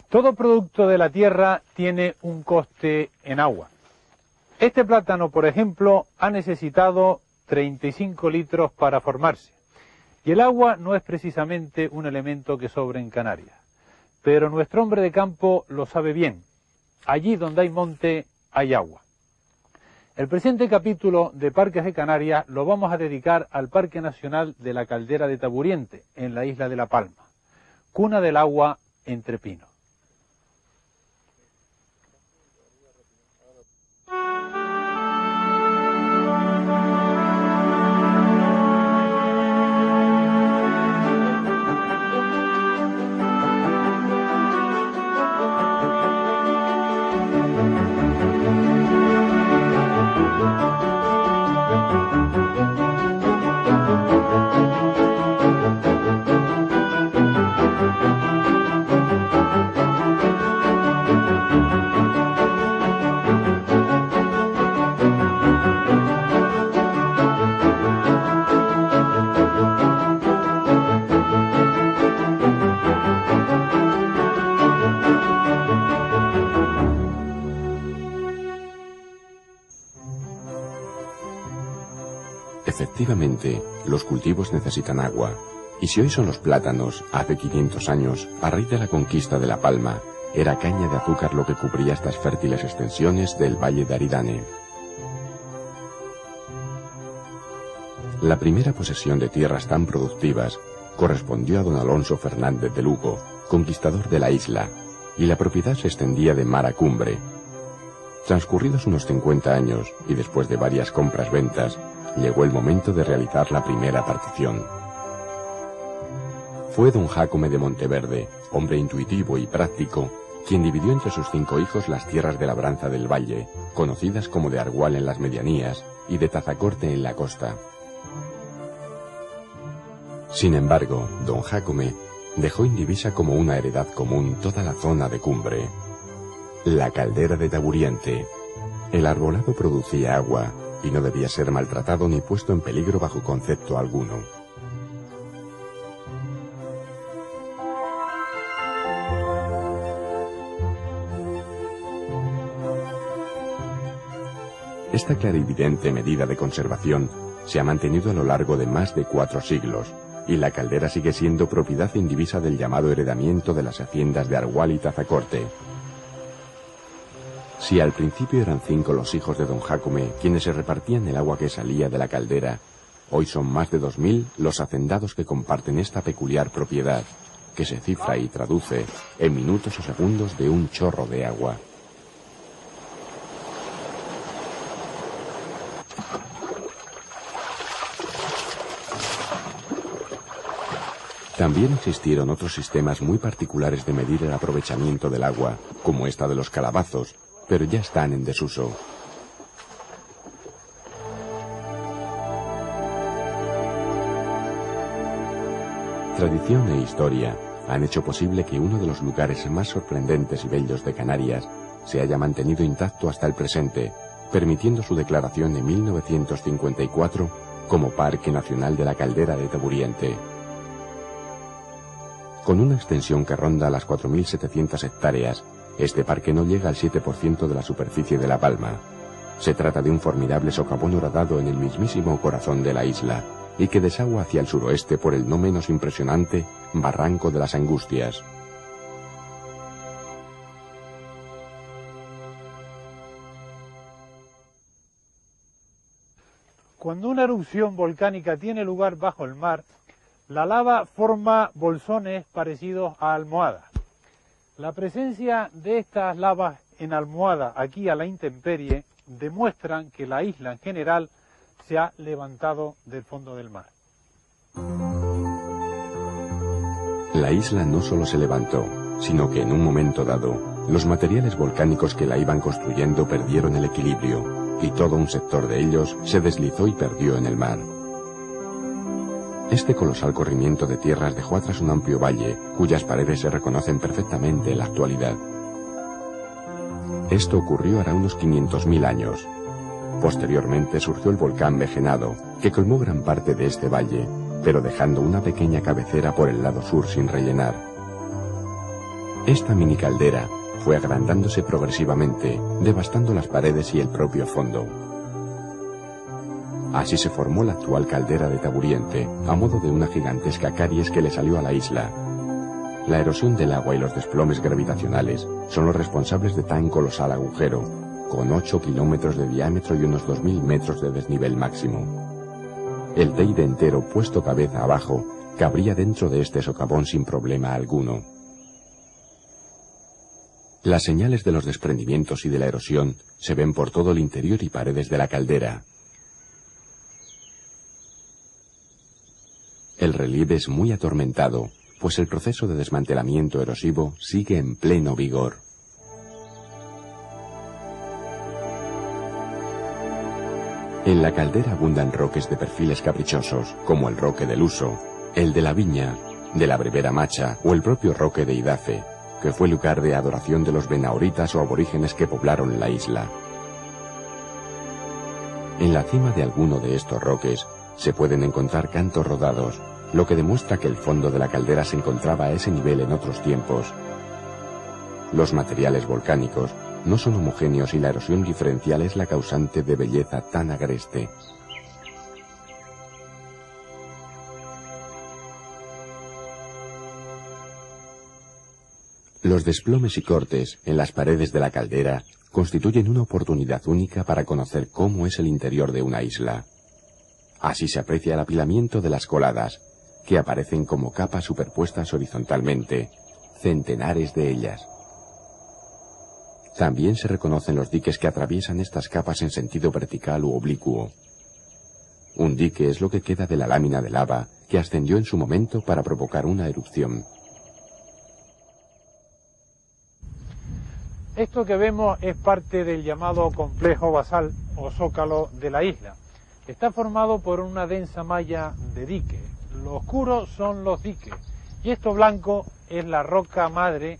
Todo producto de la tierra tiene un coste en agua. Este plátano, por ejemplo, ha necesitado 35 litros para formarse. Y el agua no es precisamente un elemento que sobre en Canarias. Pero nuestro hombre de campo lo sabe bien. Allí donde hay monte, hay agua. El presente capítulo de Parques de Canarias lo vamos a dedicar al Parque Nacional de la Caldera de Taburiente, en la isla de La Palma, cuna del agua entre pinos. Efectivamente, los cultivos necesitan agua, y si hoy son los plátanos, hace 500 años, a raíz de la conquista de La Palma, era caña de azúcar lo que cubría estas fértiles extensiones del Valle de Aridane. La primera posesión de tierras tan productivas correspondió a don Alonso Fernández de Lugo, conquistador de la isla, y la propiedad se extendía de mar a cumbre. Transcurridos unos 50 años, y después de varias compras-ventas, llegó el momento de realizar la primera partición. Fue don Jácome de Monteverde, hombre intuitivo y práctico, quien dividió entre sus 5 hijos las tierras de labranza del valle, conocidas como de Argual en las medianías y de Tazacorte en la costa. Sin embargo, don Jácome dejó indivisa como una heredad común toda la zona de cumbre. La caldera de Taburiente. El arbolado producía agua, y no debía ser maltratado ni puesto en peligro bajo concepto alguno. Esta clarividente medida de conservación se ha mantenido a lo largo de más de 4 siglos, y la caldera sigue siendo propiedad indivisa del llamado heredamiento de las haciendas de Argual y Tazacorte. Si al principio eran 5 los hijos de don Jácome quienes se repartían el agua que salía de la caldera, hoy son más de 2000 los hacendados que comparten esta peculiar propiedad, que se cifra y traduce en minutos o segundos de un chorro de agua. También existieron otros sistemas muy particulares de medir el aprovechamiento del agua, como esta de los calabazos, pero ya están en desuso. Tradición e historia han hecho posible que uno de los lugares más sorprendentes y bellos de Canarias se haya mantenido intacto hasta el presente, permitiendo su declaración en 1954 como Parque Nacional de la Caldera de Taburiente. Con una extensión que ronda las 4.700 hectáreas, este parque no llega al 7% de la superficie de La Palma. Se trata de un formidable socavón horadado en el mismísimo corazón de la isla, y que desagua hacia el suroeste por el no menos impresionante Barranco de las Angustias. Cuando una erupción volcánica tiene lugar bajo el mar, la lava forma bolsones parecidos a almohadas. La presencia de estas lavas en almohada aquí a la intemperie demuestran que la isla en general se ha levantado del fondo del mar. La isla no solo se levantó, sino que en un momento dado, los materiales volcánicos que la iban construyendo perdieron el equilibrio, y todo un sector de ellos se deslizó y perdió en el mar. Este colosal corrimiento de tierras dejó atrás un amplio valle, cuyas paredes se reconocen perfectamente en la actualidad. Esto ocurrió hará unos 500.000 años. Posteriormente surgió el volcán Vejenado, que colmó gran parte de este valle, pero dejando una pequeña cabecera por el lado sur sin rellenar. Esta mini caldera fue agrandándose progresivamente, devastando las paredes y el propio fondo. Así se formó la actual caldera de Taburiente, a modo de una gigantesca caries que le salió a la isla. La erosión del agua y los desplomes gravitacionales son los responsables de tan colosal agujero, con 8 kilómetros de diámetro y unos 2000 metros de desnivel máximo. El Teide entero, puesto cabeza abajo, cabría dentro de este socavón sin problema alguno. Las señales de los desprendimientos y de la erosión se ven por todo el interior y paredes de la caldera. El relieve es muy atormentado, pues el proceso de desmantelamiento erosivo sigue en pleno vigor. En la caldera abundan roques de perfiles caprichosos, como el roque del Uso, el de la Viña, de la Brevera Macha o el propio roque de Idafe, que fue lugar de adoración de los benaoritas o aborígenes que poblaron la isla. En la cima de alguno de estos roques se pueden encontrar cantos rodados, lo que demuestra que el fondo de la caldera se encontraba a ese nivel en otros tiempos. Los materiales volcánicos no son homogéneos y la erosión diferencial es la causante de belleza tan agreste. Los desplomes y cortes en las paredes de la caldera constituyen una oportunidad única para conocer cómo es el interior de una isla. Así se aprecia el apilamiento de las coladas, que aparecen como capas superpuestas horizontalmente, centenares de ellas. También se reconocen los diques que atraviesan estas capas en sentido vertical u oblicuo. Un dique es lo que queda de la lámina de lava que ascendió en su momento para provocar una erupción. Esto que vemos es parte del llamado complejo basal o zócalo de la isla. Está formado por una densa malla de diques. Lo oscuro son los diques y esto blanco es la roca madre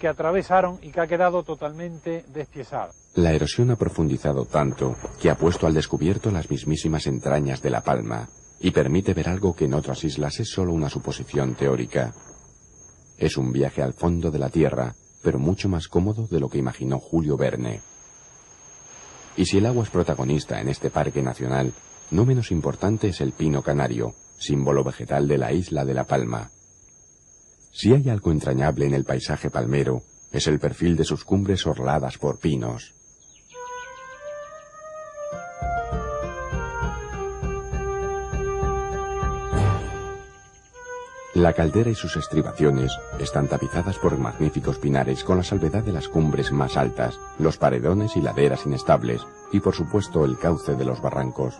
que atravesaron y que ha quedado totalmente despiezada. La erosión ha profundizado tanto que ha puesto al descubierto las mismísimas entrañas de La Palma y permite ver algo que en otras islas es solo una suposición teórica. Es un viaje al fondo de la tierra, pero mucho más cómodo de lo que imaginó Julio Verne. Y si el agua es protagonista en este parque nacional, no menos importante es el pino canario, símbolo vegetal de la isla de La Palma. Si hay algo entrañable en el paisaje palmero, es el perfil de sus cumbres orladas por pinos. La caldera y sus estribaciones están tapizadas por magníficos pinares con la salvedad de las cumbres más altas, los paredones y laderas inestables, y por supuesto el cauce de los barrancos.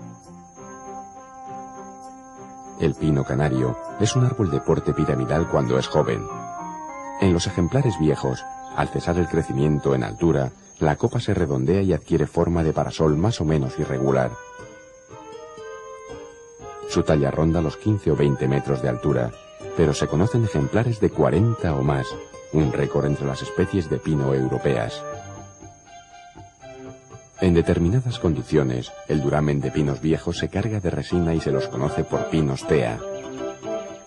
El pino canario es un árbol de porte piramidal cuando es joven. En los ejemplares viejos, al cesar el crecimiento en altura, la copa se redondea y adquiere forma de parasol más o menos irregular. Su talla ronda los 15 o 20 metros de altura, pero se conocen ejemplares de 40 o más, un récord entre las especies de pino europeas. En determinadas condiciones, el duramen de pinos viejos se carga de resina y se los conoce por pinos tea.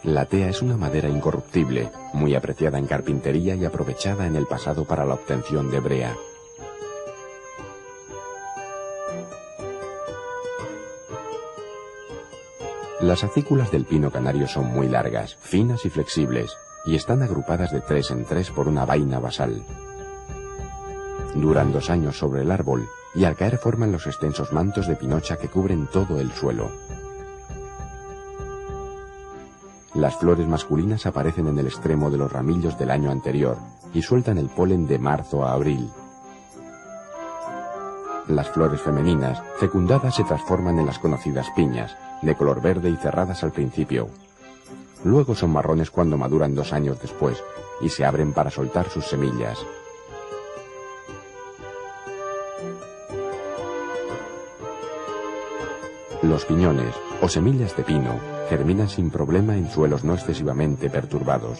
La tea es una madera incorruptible, muy apreciada en carpintería y aprovechada en el pasado para la obtención de brea. Las acículas del pino canario son muy largas, finas y flexibles, y están agrupadas de 3 en 3 por una vaina basal. Duran 2 años sobre el árbol, y al caer forman los extensos mantos de pinocha que cubren todo el suelo. Las flores masculinas aparecen en el extremo de los ramillos del año anterior, y sueltan el polen de marzo a abril. Las flores femeninas, fecundadas, se transforman en las conocidas piñas, de color verde y cerradas al principio. Luego son marrones cuando maduran 2 años después, y se abren para soltar sus semillas. Los piñones, o semillas de pino, germinan sin problema en suelos no excesivamente perturbados.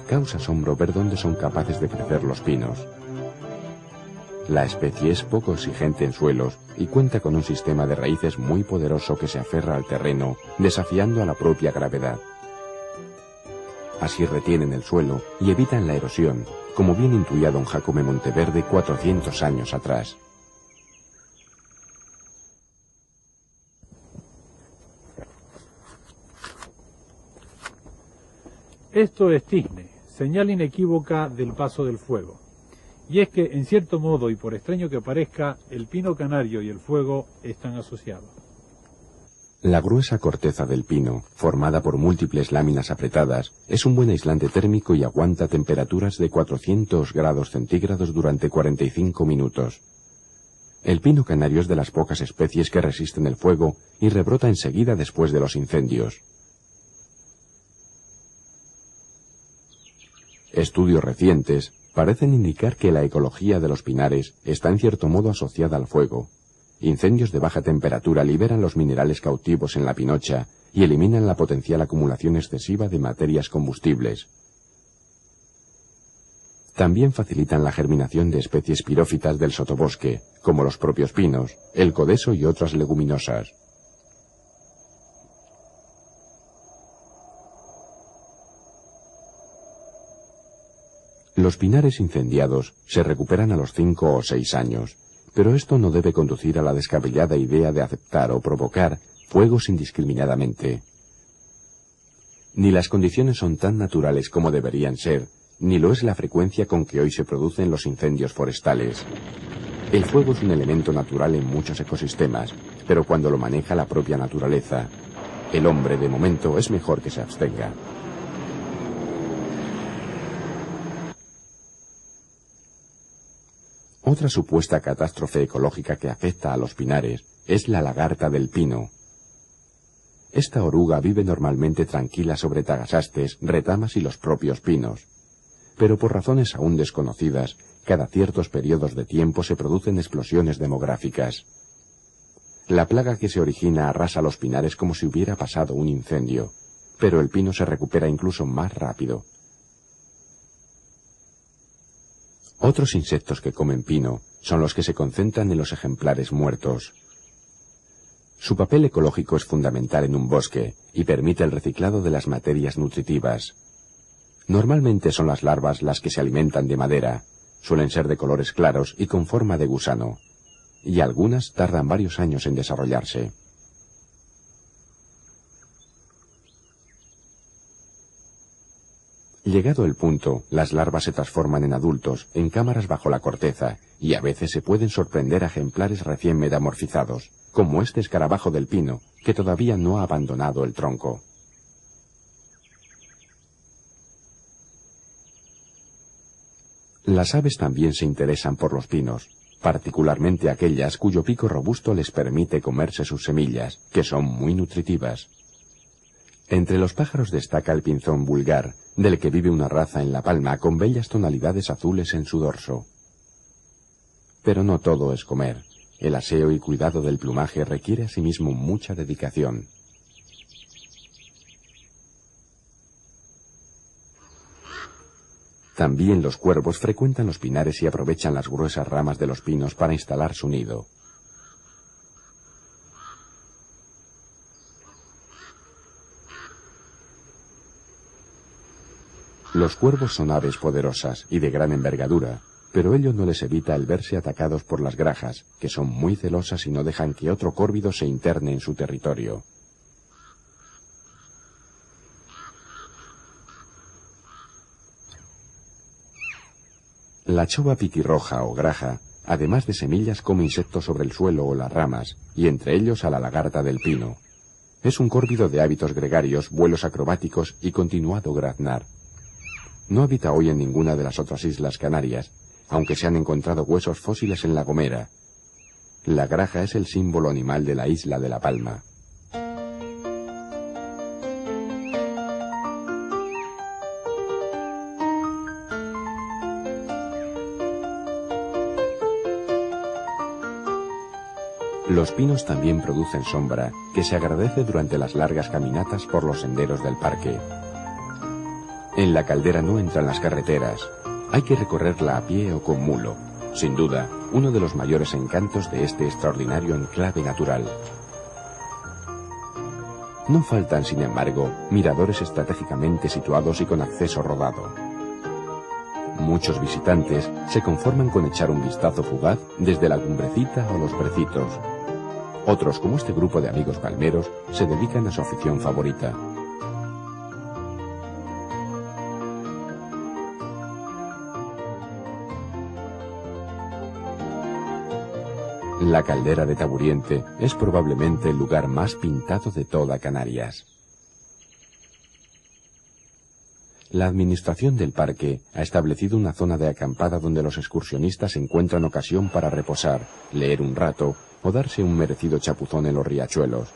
Causa asombro ver dónde son capaces de crecer los pinos. La especie es poco exigente en suelos y cuenta con un sistema de raíces muy poderoso que se aferra al terreno, desafiando a la propia gravedad. Así retienen el suelo y evitan la erosión, como bien intuía don Jacome Monteverde 400 años atrás. Esto es cisne, señal inequívoca del paso del fuego. Y es que, en cierto modo, y por extraño que parezca, el pino canario y el fuego están asociados. La gruesa corteza del pino, formada por múltiples láminas apretadas, es un buen aislante térmico y aguanta temperaturas de 400 grados centígrados durante 45 minutos. El pino canario es de las pocas especies que resisten el fuego y rebrota enseguida después de los incendios. Estudios recientes parecen indicar que la ecología de los pinares está en cierto modo asociada al fuego. Incendios de baja temperatura liberan los minerales cautivos en la pinocha y eliminan la potencial acumulación excesiva de materias combustibles. También facilitan la germinación de especies pirófitas del sotobosque, como los propios pinos, el codeso y otras leguminosas. Los pinares incendiados se recuperan a los 5 o 6 años, pero esto no debe conducir a la descabellada idea de aceptar o provocar fuegos indiscriminadamente. Ni las condiciones son tan naturales como deberían ser, ni lo es la frecuencia con que hoy se producen los incendios forestales. El fuego es un elemento natural en muchos ecosistemas, pero cuando lo maneja la propia naturaleza, el hombre de momento es mejor que se abstenga. Otra supuesta catástrofe ecológica que afecta a los pinares es la lagarta del pino. Esta oruga vive normalmente tranquila sobre tagasastes, retamas y los propios pinos. Pero por razones aún desconocidas, cada ciertos periodos de tiempo se producen explosiones demográficas. La plaga que se origina arrasa los pinares como si hubiera pasado un incendio, pero el pino se recupera incluso más rápido. Otros insectos que comen pino son los que se concentran en los ejemplares muertos. Su papel ecológico es fundamental en un bosque y permite el reciclado de las materias nutritivas. Normalmente son las larvas las que se alimentan de madera, suelen ser de colores claros y con forma de gusano, y algunas tardan varios años en desarrollarse. Llegado el punto, las larvas se transforman en adultos, en cámaras bajo la corteza, y a veces se pueden sorprender a ejemplares recién metamorfizados, como este escarabajo del pino, que todavía no ha abandonado el tronco. Las aves también se interesan por los pinos, particularmente aquellas cuyo pico robusto les permite comerse sus semillas, que son muy nutritivas. Entre los pájaros destaca el pinzón vulgar, del que vive una raza en La Palma con bellas tonalidades azules en su dorso. Pero no todo es comer. El aseo y cuidado del plumaje requiere asimismo mucha dedicación. También los cuervos frecuentan los pinares y aprovechan las gruesas ramas de los pinos para instalar su nido. Los cuervos son aves poderosas y de gran envergadura, pero ello no les evita el verse atacados por las grajas, que son muy celosas y no dejan que otro córvido se interne en su territorio. La chova piquirroja o graja, además de semillas, come insectos sobre el suelo o las ramas, y entre ellos a la lagarta del pino. Es un córvido de hábitos gregarios, vuelos acrobáticos y continuado graznar. No habita hoy en ninguna de las otras islas Canarias, aunque se han encontrado huesos fósiles en La Gomera. La graja es el símbolo animal de la isla de La Palma. Los pinos también producen sombra, que se agradece durante las largas caminatas por los senderos del parque. En la caldera no entran las carreteras, hay que recorrerla a pie o con mulo, sin duda, uno de los mayores encantos de este extraordinario enclave natural. No faltan, sin embargo, miradores estratégicamente situados y con acceso rodado. Muchos visitantes se conforman con echar un vistazo fugaz desde la cumbrecita o los precitos. Otros, como este grupo de amigos palmeros, se dedican a su afición favorita. La caldera de Taburiente es probablemente el lugar más pintado de toda Canarias. La administración del parque ha establecido una zona de acampada donde los excursionistas encuentran ocasión para reposar, leer un rato o darse un merecido chapuzón en los riachuelos.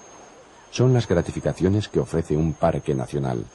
Son las gratificaciones que ofrece un parque nacional.